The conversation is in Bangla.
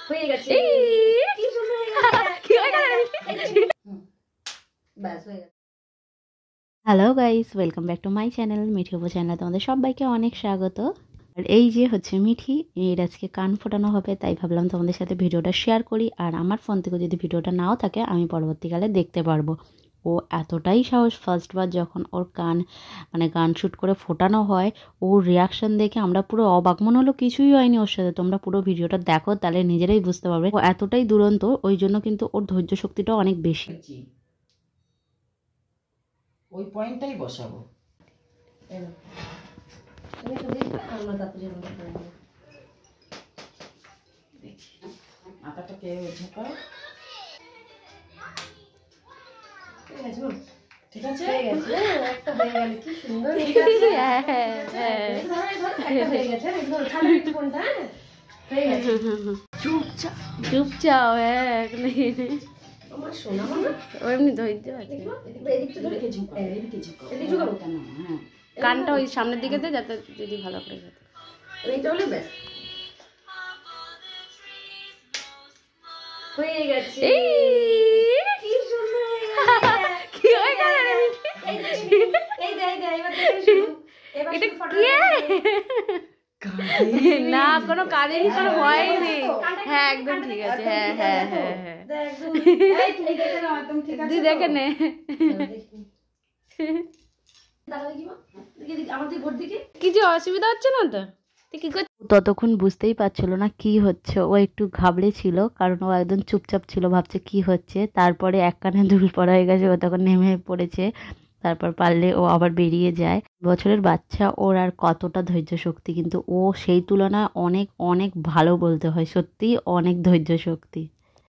হয়ে গেছে। কি সুন্দর হয়ে গেছে। বাস হয়ে গেছে। Hello guys, welcome back to my channel Mithi Upo চ্যানেলে তোমাদের সবাইকে অনেক স্বাগত। আর এই যে হচ্ছে মিঠি, এর আজকে কান ফোটানো হবে, তাই ভাবলাম তোমাদের সাথে ভিডিওটা শেয়ার করি। আর আমার ফোন থেকে যদি ভিডিওটা নাও থাকে আমি পরবর্তীকালে দেখতে পারবো। ও এতটাই সাহস, ফার্স্টবার যখন ওর কান গান শ্যুট করে ফোটানো হয়, ওর রিয়াকশন দেখে আমরা পুরো অবাক, মনে হলো কিছুই হয়নি ওর সাথে। তোমরা পুরো ভিডিওটা দেখো, তাহলে নিজেরাই বুঝতে পারবে। ও এতটাই দুরন্ত, ওই জন্য কিন্তু ওর ধৈর্য শক্তিটাও অনেক বেশি। ওই পয়েন্টটাই বসাবো। তুমি তো দেখবে আমরা তাড়াতাড়ি দেখি আটাটাকে ঝোঁকাও। ঠিক আছে, হয়ে গেছে। একটা হয়ে গেল, কি সুন্দর হয়ে গেছে। একটা হয়ে গেছে। একদম ছাড়ো একটু কোনটা। হয়ে গেছে। চুপচাপ চুপচাপ আমার সোনা মামা এমনি ধৈর্য আছে। এদিকটা ধরে এদিকে ঝুঁকাও, এদিকে ঝুঁকাও। এদিকে ঝুঁকাবো কেন? হ্যাঁ, কানটা ওই সামনের দিকে দে, যাতে যদি ভালো করে যেত। এইটা হলে ব্যাস হয়ে গেছে। কি সুন্দর হয়ে গেছে। কি হয়ে গেল রে? এই দে, এই দে, এবার দেখে শুরু। এবার এটা শুধু ফটো কি? কাঁদে। না, কোনো কারেরই কোনো ভয় নেই। হ্যাঁ, একদম ঠিক আছে। হ্যাঁ হ্যাঁ হ্যাঁ হ্যাঁ, দেখ দুই। এই তুই দেখে নাও, একদম ঠিক আছে। তুই দেখে নে। দাঁড়া দেখি মা। দেখি আমার দিকে ঘর দিকে। কিছু অসুবিধা হচ্ছে না তো? তুই কি করছিস? ততক্ষণ বুঝতেই পারছিল না কি হচ্ছে। ও একটু ঘাবড়ে ছিল, কারণ ও একদম চুপচাপ ছিল, ভাবছে কি হচ্ছে। তারপরে এক কানে দুল পড়া হয়ে গেছে, ও তখন নেমে পড়েছে। তারপর পারলে ও আবার বেরিয়ে যায়। বছরের বাচ্চা, ওর আর কতটা ধৈর্য শক্তি, কিন্তু ও সেই তুলনায় অনেক অনেক ভালো বলতে হয়, সত্যি অনেক ধৈর্য শক্তি।